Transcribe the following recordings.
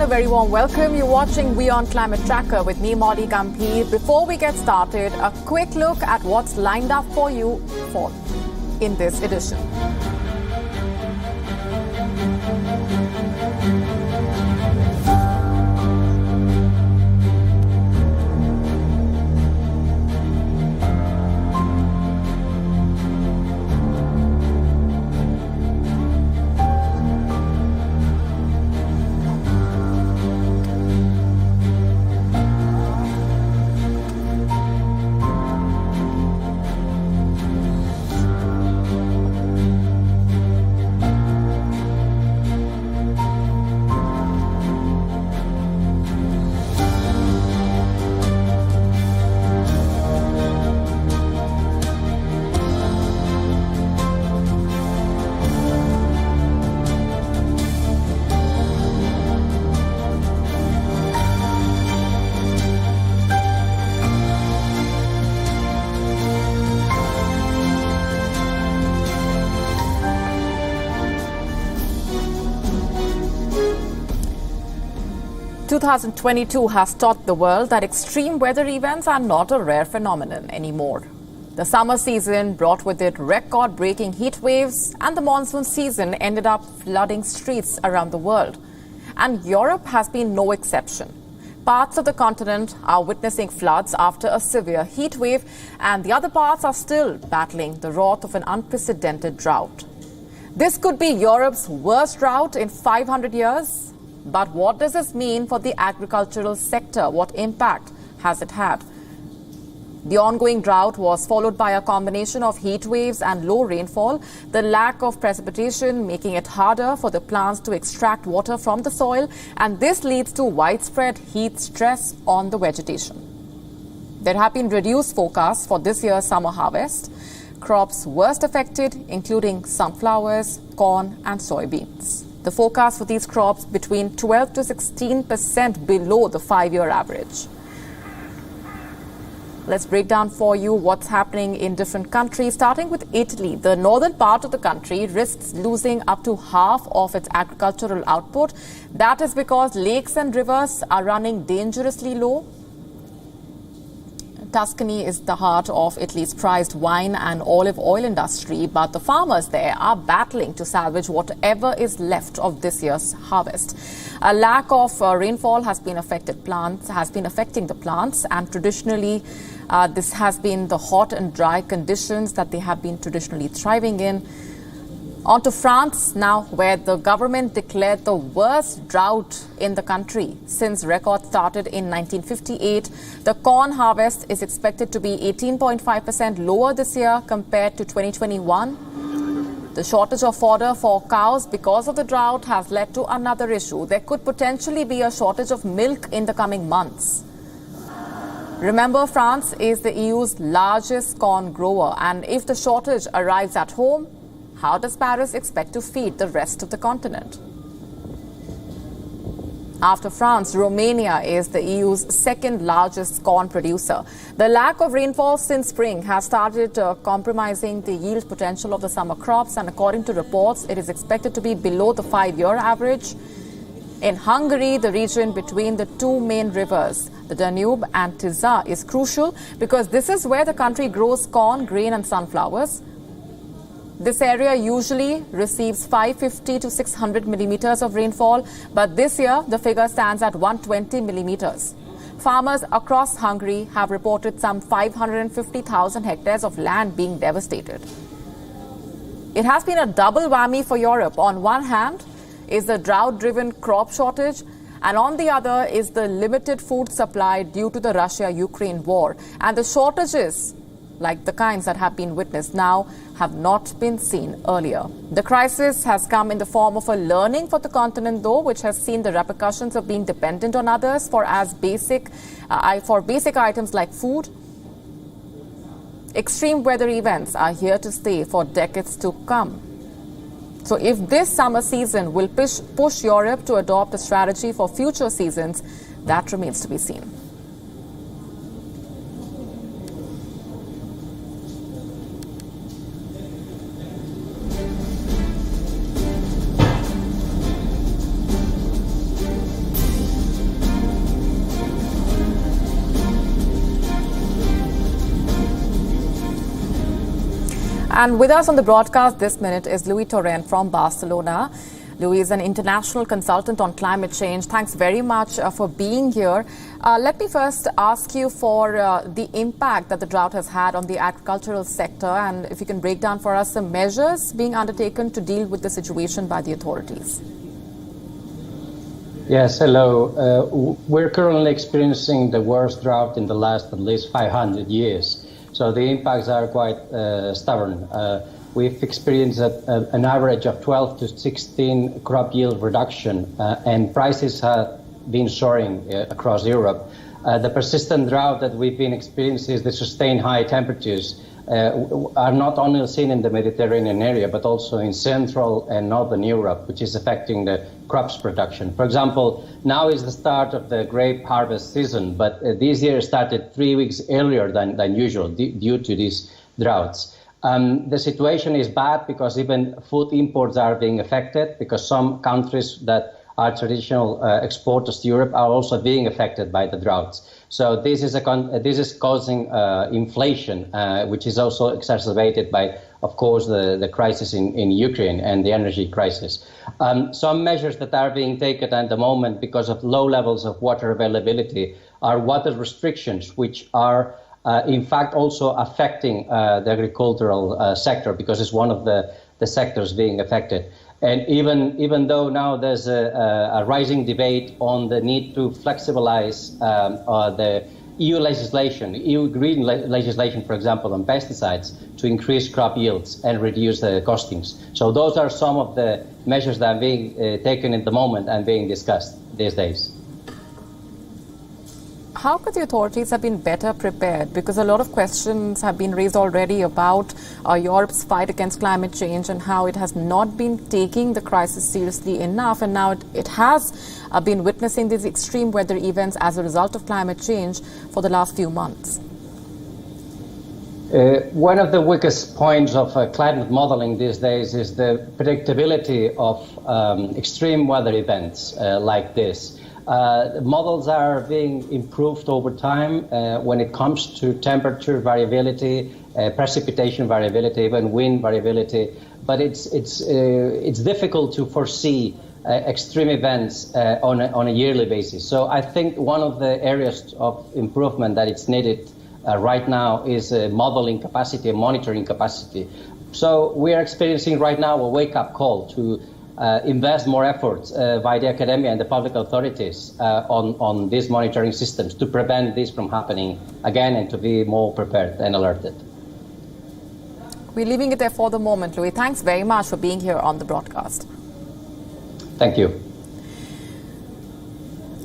everyone, a very warm welcome. You're watching WION Climate Tracker with me, Molly Gambhir. Before we get started, a quick look at what's lined up for you in this edition. "2022 has taught the world that extreme weather events are not a rare phenomenon anymore. The summer season brought with it record-breaking heat waves, and the monsoon season ended up flooding streets around the world. And Europe has been no exception. Parts of the continent are witnessing floods after a severe heat wave, and the other parts are still battling the wrath of an unprecedented drought. This could be Europe's worst drought in 500 years. But what does this mean for the agricultural sector? What impact has it had? The ongoing drought was followed by a combination of heat waves and low rainfall, the lack of precipitation making it harder for the plants to extract water from the soil, and this leads to widespread heat stress on the vegetation. There have been reduced forecasts for this year's summer harvest. Crops worst affected, including sunflowers, corn and soybeans. The forecast for these crops between 12 to 16% below the 5-year average. Let's break down for you what's happening in different countries, starting with Italy. The northern part of the country risks losing up to half of its agricultural output. That is because lakes and rivers are running dangerously low. Tuscany is the heart of Italy's prized wine and olive oil industry, but the farmers there are battling to salvage whatever is left of this year's harvest. A lack of rainfall has been affecting the plants, and traditionally this has been the hot and dry conditions that they have been traditionally thriving in. On to France now, where the government declared the worst drought in the country since records started in 1958. The corn harvest is expected to be 18.5% lower this year compared to 2021. The shortage of fodder for cows because of the drought has led to another issue. There could potentially be a shortage of milk in the coming months. Remember, France is the EU's largest corn grower, and if the shortage arrives at home, how does Paris expect to feed the rest of the continent? After France, Romania is the EU's second largest corn producer. The lack of rainfall since spring has started compromising the yield potential of the summer crops, and according to reports, it is expected to be below the 5-year average. In Hungary, the region between the two main rivers, the Danube and Tisza, is crucial because this is where the country grows corn, grain and sunflowers. This area usually receives 550 to 600 millimeters of rainfall, but this year the figure stands at 120 millimeters. Farmers across Hungary have reported some 550,000 hectares of land being devastated. It has been a double whammy for Europe. On one hand is the drought-driven crop shortage, and on the other is the limited food supply due to the Russia-Ukraine war. And the shortages, like the kinds that have been witnessed now, have not been seen earlier. The crisis has come in the form of a learning for the continent, though, which has seen the repercussions of being dependent on others for basic items like food. Extreme weather events are here to stay for decades to come. So if this summer season will push Europe to adopt a strategy for future seasons, that remains to be seen. And with us on the broadcast this minute is Luis Torrent from Barcelona. Luis is an international consultant on climate change. Thanks very much for being here. Let me first ask you for the impact that the drought has had on the agricultural sector, and if you can break down for us some measures being undertaken to deal with the situation by the authorities. Yes, hello. We're currently experiencing the worst drought in the last at least 500 years. So the impacts are quite stubborn. We've experienced an average of 12 to 16 crop yield reduction, and prices have been soaring across Europe. The persistent drought that we've been experiencing, the sustained high temperatures, are not only seen in the Mediterranean area, but also in Central and Northern Europe, which is affecting the crops production. For example, now is the start of the grape harvest season, but this year started 3 weeks earlier than usual due to these droughts. The situation is bad because even food imports are being affected, because some countries that are traditional exporters to Europe are also being affected by the droughts. So this is causing inflation, which is also exacerbated by, of course, the crisis in Ukraine and the energy crisis. Some measures that are being taken at the moment because of low levels of water availability are water restrictions, which are in fact also affecting the agricultural sector, because it's one of the sectors being affected. And even though now there's a rising debate on the need to flexibilize the EU legislation, EU green legislation, for example, on pesticides, to increase crop yields and reduce the costings. So those are some of the measures that are being taken at the moment and being discussed these days. How could the authorities have been better prepared? Because a lot of questions have been raised already about Europe's fight against climate change and how it has not been taking the crisis seriously enough. And now it has been witnessing these extreme weather events as a result of climate change for the last few months. One of the weakest points of climate modeling these days is the predictability of extreme weather events like this. Models are being improved over time when it comes to temperature variability, precipitation variability, even wind variability. But it's difficult to foresee extreme events on a yearly basis. So I think one of the areas of improvement that it's needed right now is modeling capacity and monitoring capacity. So we are experiencing right now a wake-up call to invest more efforts by the academia and the public authorities on these monitoring systems to prevent this from happening again and to be more prepared and alerted. We're leaving it there for the moment, Luis. Thanks very much for being here on the broadcast. Thank you.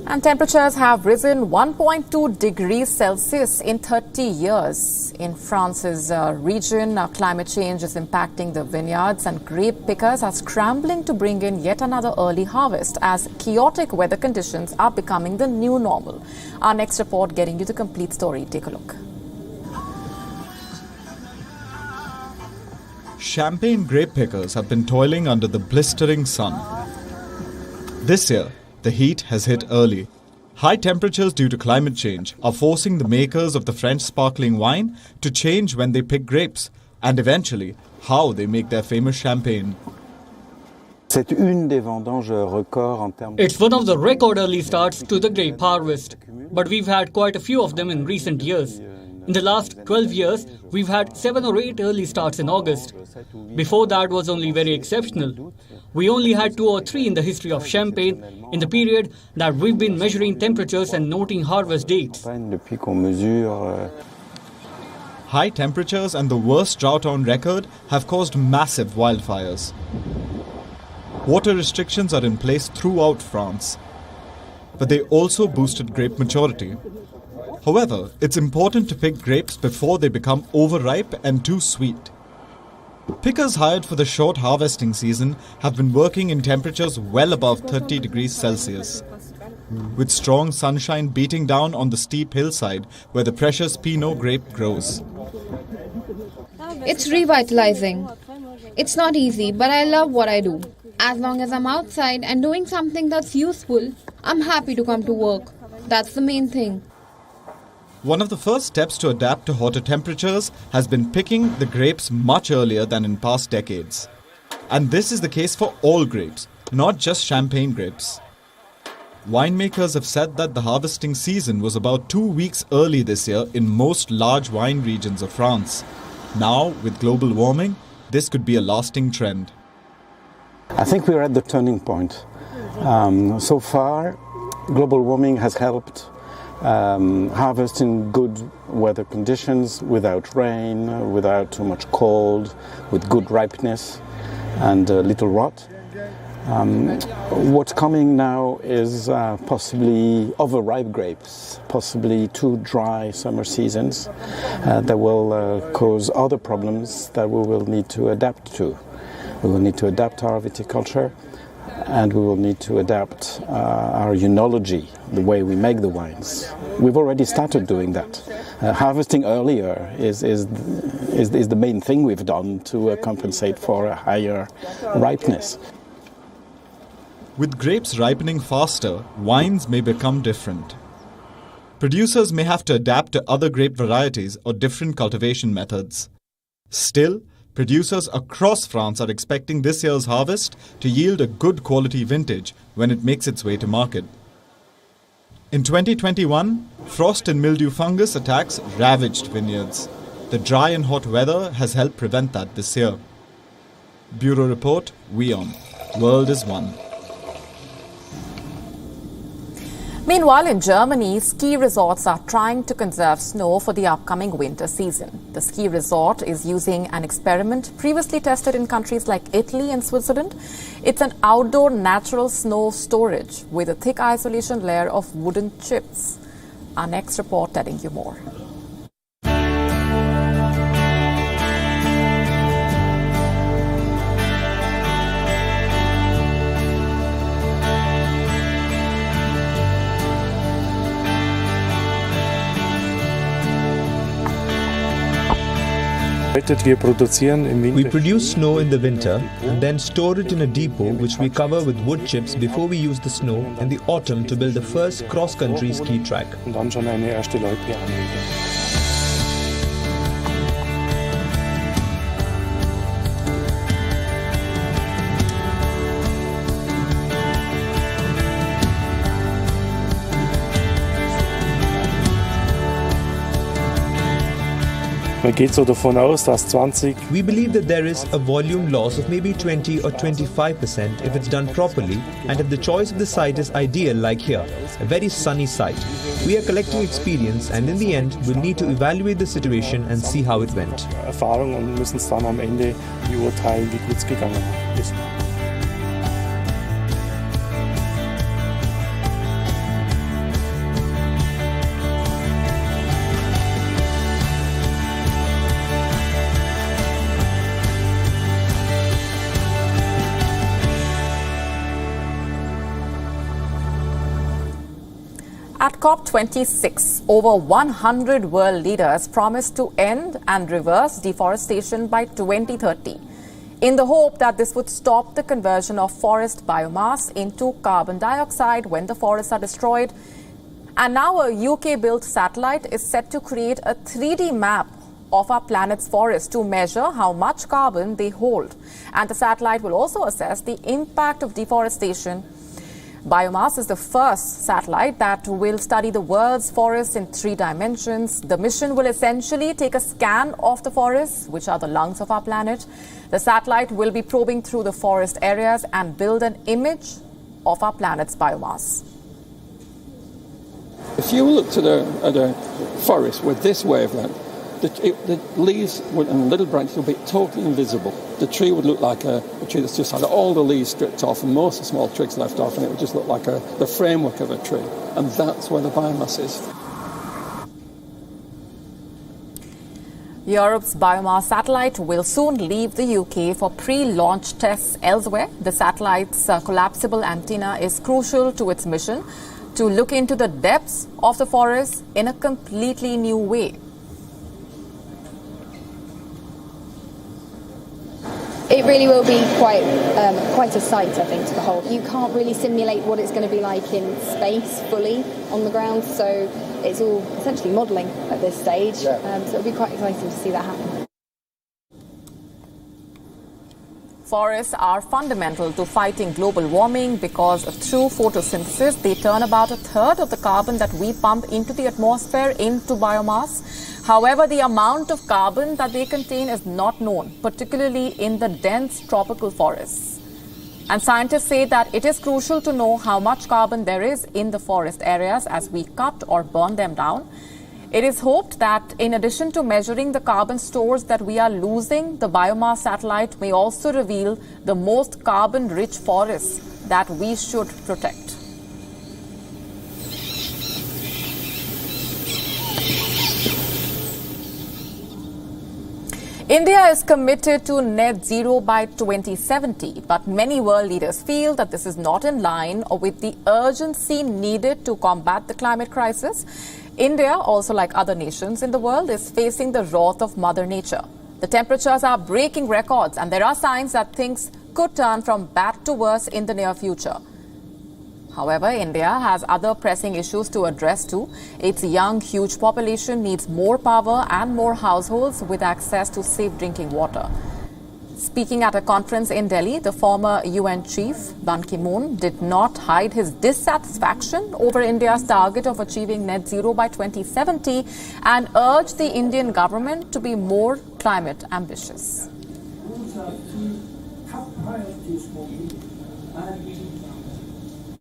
And temperatures have risen 1.2 degrees Celsius in 30 years. In France's region, climate change is impacting the vineyards, and grape pickers are scrambling to bring in yet another early harvest as chaotic weather conditions are becoming the new normal. Our next report getting you the complete story. Take a look. Champagne grape pickers have been toiling under the blistering sun. This year, the heat has hit early. High temperatures due to climate change are forcing the makers of the French sparkling wine to change when they pick grapes and eventually how they make their famous champagne. It's one of the record early starts to the grape harvest, but we've had quite a few of them in recent years. In the last 12 years, we've had 7 or 8 early starts in August. Before that was only very exceptional. We only had 2 or 3 in the history of Champagne in the period that we've been measuring temperatures and noting harvest dates. High temperatures and the worst drought on record have caused massive wildfires. Water restrictions are in place throughout France, but they also boosted grape maturity. However, it's important to pick grapes before they become overripe and too sweet. Pickers hired for the short harvesting season have been working in temperatures well above 30 degrees Celsius, with strong sunshine beating down on the steep hillside where the precious Pinot grape grows. It's revitalizing. It's not easy, but I love what I do. As long as I'm outside and doing something that's useful, I'm happy to come to work. That's the main thing. One of the first steps to adapt to hotter temperatures has been picking the grapes much earlier than in past decades. And this is the case for all grapes, not just champagne grapes. Winemakers have said that the harvesting season was about 2 weeks early this year in most large wine regions of France. Now, with global warming, this could be a lasting trend. I think we're at the turning point. So far, global warming has helped harvest in good weather conditions, without rain, without too much cold, with good ripeness and little rot. What's coming now is possibly overripe grapes, possibly too dry summer seasons that will cause other problems that we will need to adapt to. We will need to adapt our viticulture, and we will need to adapt our enology, the way we make the wines. We've already started doing that. Harvesting earlier is the main thing we've done to compensate for a higher ripeness. With grapes ripening faster, wines may become different. Producers may have to adapt to other grape varieties or different cultivation methods. Still, producers across France are expecting this year's harvest to yield a good quality vintage when it makes its way to market. In 2021, frost and mildew fungus attacks ravaged vineyards. The dry and hot weather has helped prevent that this year. Bureau Report, WION. World is One. Meanwhile, in Germany, ski resorts are trying to conserve snow for the upcoming winter season. The ski resort is using an experiment previously tested in countries like Italy and Switzerland. It's an outdoor natural snow storage with a thick isolation layer of wooden chips. Our next report telling you more. We produce snow in the winter and then store it in a depot which we cover with wood chips before we use the snow in the autumn to build the first cross-country ski track. We believe that there is a volume loss of maybe 20 or 25% if it's done properly and if the choice of the site is ideal, like here, a very sunny site. We are collecting experience and in the end we'll need to evaluate the situation and see how it went. At COP26, over 100 world leaders promised to end and reverse deforestation by 2030, in the hope that this would stop the conversion of forest biomass into carbon dioxide when the forests are destroyed. And now a UK-built satellite is set to create a 3D map of our planet's forests to measure how much carbon they hold. And the satellite will also assess the impact of deforestation. Biomass is the first satellite that will study the world's forests in 3 dimensions. The mission will essentially take a scan of the forests, which are the lungs of our planet. The satellite will be probing through the forest areas and build an image of our planet's biomass. If you looked at a forest with this wavelength, the leaves and little branches would be totally invisible. The tree would look like a tree that's just had all the leaves stripped off and most of the small twigs left off, and it would just look like the framework of a tree. And that's where the biomass is. Europe's biomass satellite will soon leave the UK for pre-launch tests elsewhere. The satellite's collapsible antenna is crucial to its mission to look into the depths of the forest in a completely new way. It really will be quite a sight, I think, to behold. You can't really simulate what it's going to be like in space fully on the ground, so it's all essentially modelling at this stage. So it'll be quite exciting to see that happen. Forests are fundamental to fighting global warming because through photosynthesis, they turn about a third of the carbon that we pump into the atmosphere into biomass. However, the amount of carbon that they contain is not known, particularly in the dense tropical forests. And scientists say that it is crucial to know how much carbon there is in the forest areas as we cut or burn them down. It is hoped that in addition to measuring the carbon stores that we are losing, the biomass satellite may also reveal the most carbon-rich forests that we should protect. India is committed to net zero by 2070, but many world leaders feel that this is not in line with the urgency needed to combat the climate crisis. India, also like other nations in the world, is facing the wrath of Mother Nature. The temperatures are breaking records, and there are signs that things could turn from bad to worse in the near future. However, India has other pressing issues to address too. Its young, huge population needs more power and more households with access to safe drinking water. Speaking at a conference in Delhi, the former UN chief, Ban Ki-moon, did not hide his dissatisfaction over India's target of achieving net zero by 2070 and urged the Indian government to be more climate ambitious.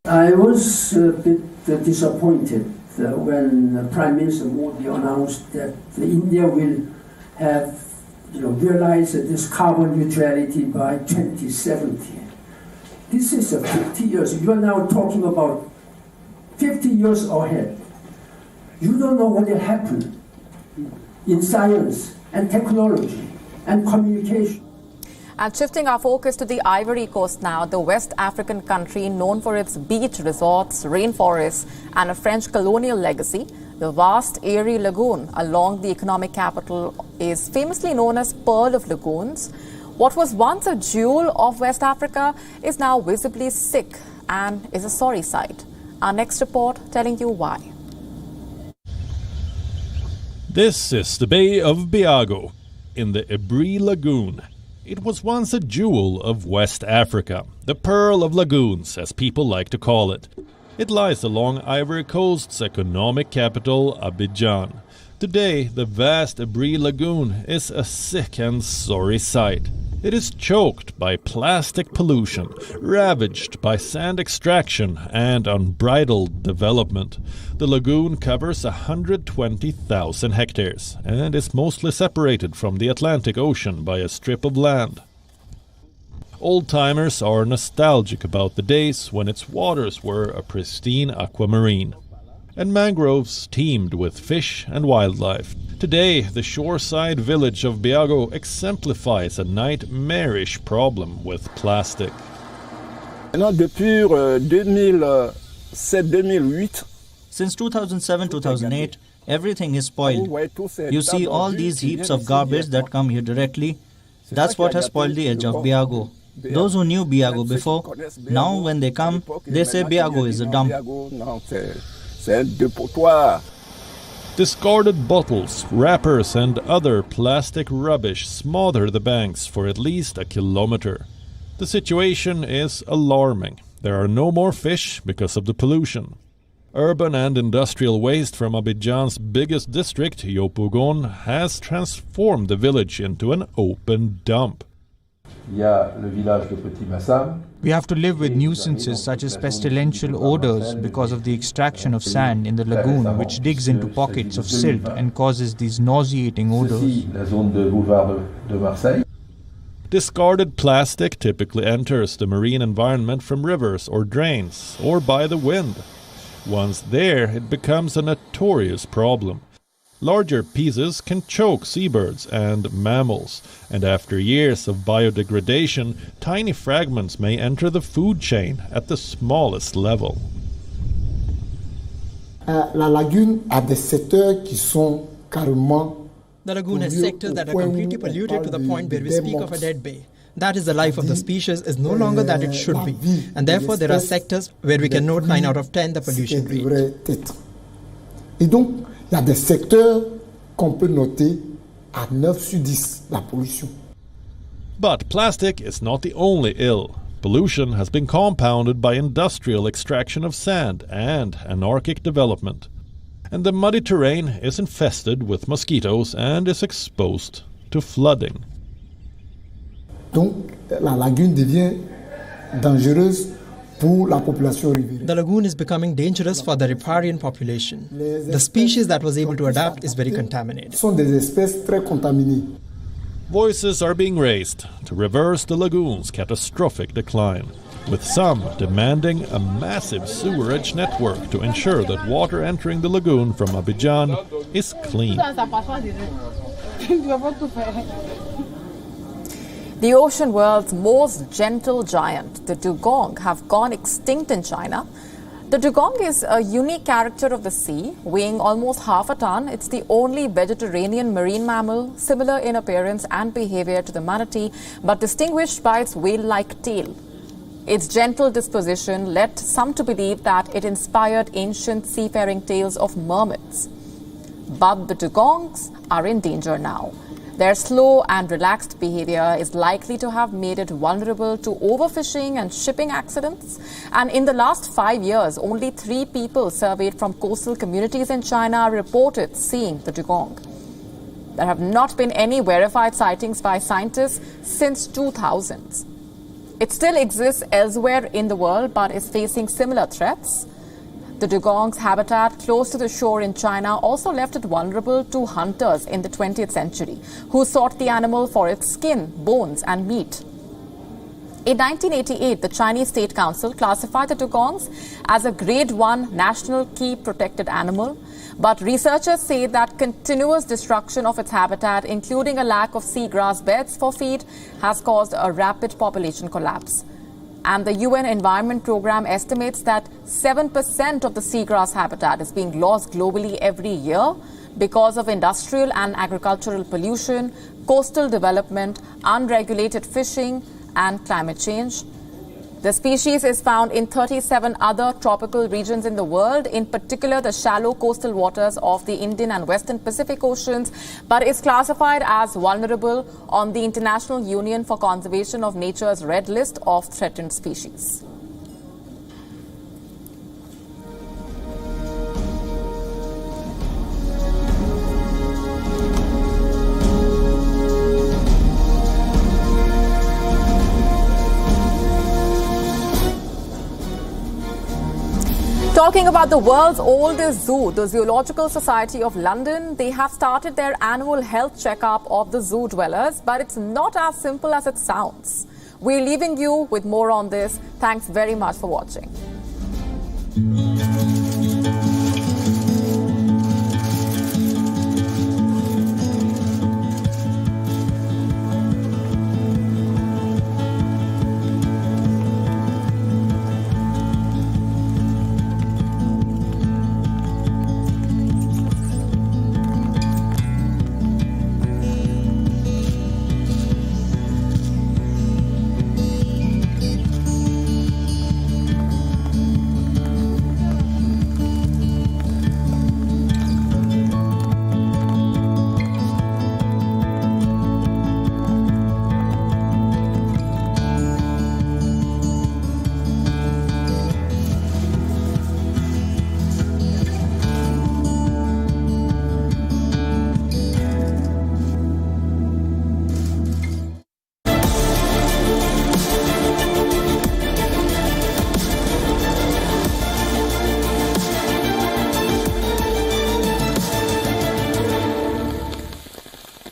I was a bit disappointed when Prime Minister Modi announced that India will have realize this carbon neutrality by 2070. This is 50 years. You are now talking about 50 years ahead. You don't know what will happen in science and technology and communication. And shifting our focus to the Ivory Coast now, the West African country known for its beach resorts, rainforests, and a French colonial legacy. The vast Erie Lagoon along the economic capital is famously known as Pearl of Lagoons. What was once a jewel of West Africa is now visibly sick and is a sorry sight. Our next report telling you why. This is the Bay of Biago in the Erie Lagoon. It was once a jewel of West Africa, the Pearl of Lagoons, as people like to call it. It lies along Ivory Coast's economic capital, Abidjan. Today, the vast Erie Lagoon is a sick and sorry sight. It is choked by plastic pollution, ravaged by sand extraction and unbridled development. The lagoon covers 120,000 hectares and is mostly separated from the Atlantic Ocean by a strip of land. Old-timers are nostalgic about the days when its waters were a pristine aquamarine, and mangroves teemed with fish and wildlife. Today, the shoreside village of Biago exemplifies a nightmarish problem with plastic. Since 2007-2008, everything is spoiled. You see all these heaps of garbage that come here directly. That's what has spoiled the edge of Biago. Those who knew Biago before, now when they come, they say Biago is a dump. Discarded bottles, wrappers and other plastic rubbish smother the banks for at least a kilometer. The situation is alarming. There are no more fish because of the pollution. Urban and industrial waste from Abidjan's biggest district, Yopougon, has transformed the village into an open dump. We have to live with nuisances such as pestilential odors because of the extraction of sand in the lagoon, which digs into pockets of silt and causes these nauseating odors. Discarded plastic typically enters the marine environment from rivers or drains, or by the wind. Once there, it becomes a notorious problem. Larger pieces can choke seabirds and mammals, and after years of biodegradation, tiny fragments may enter the food chain at the smallest level. La lagune a des secteurs qui sont carrément. The lagoon has sectors that are completely polluted to the point where we speak of a dead bay. That is, the life of the species is no longer that it should be. And therefore, there are sectors where we can note 9 out of 10 the pollution rate. Et donc, il y a des secteurs qu'on peut noter à 9 sur 10 la pollution. But plastic is not the only ill. Pollution has been compounded by industrial extraction of sand and anarchic development. And the muddy terrain is infested with mosquitoes and is exposed to flooding. Donc, la lagune devient dangereuse pour la population riveraine. The lagoon is becoming dangerous for the riparian population. The species that was able to adapt is very contaminated. Sont des espèces très contaminées. Voices are being raised to reverse the lagoon's catastrophic decline, with some demanding a massive sewerage network to ensure that water entering the lagoon from Abidjan is clean. The ocean world's most gentle giant, the dugong, have gone extinct in China. The dugong is a unique character of the sea, weighing almost half a ton. It's the only vegetarian marine mammal, similar in appearance and behavior to the manatee, but distinguished by its whale-like tail. Its gentle disposition led some to believe that it inspired ancient seafaring tales of mermaids. But the dugongs are in danger now. Their slow and relaxed behavior is likely to have made it vulnerable to overfishing and shipping accidents. And in the last 5 years, only 3 people surveyed from coastal communities in China reported seeing the dugong. There have not been any verified sightings by scientists since 2000s. It still exists elsewhere in the world, but is facing similar threats. The dugong's habitat close to the shore in China also left it vulnerable to hunters in the 20th century, who sought the animal for its skin, bones, and meat. In 1988, the Chinese State Council classified the dugongs as a Grade 1 National Key Protected Animal, but researchers say that continuous destruction of its habitat, including a lack of seagrass beds for feed, has caused a rapid population collapse. And the UN Environment Programme estimates that 7% of the seagrass habitat is being lost globally every year because of industrial and agricultural pollution, coastal development, unregulated fishing, and climate change. The species is found in 37 other tropical regions in the world, in particular the shallow coastal waters of the Indian and Western Pacific Oceans, but is classified as vulnerable on the International Union for Conservation of Nature's Red List of Threatened Species. Talking about the world's oldest zoo, the Zoological Society of London, they have started their annual health checkup of the zoo dwellers, but it's not as simple as it sounds. We're leaving you with more on this. Thanks very much for watching.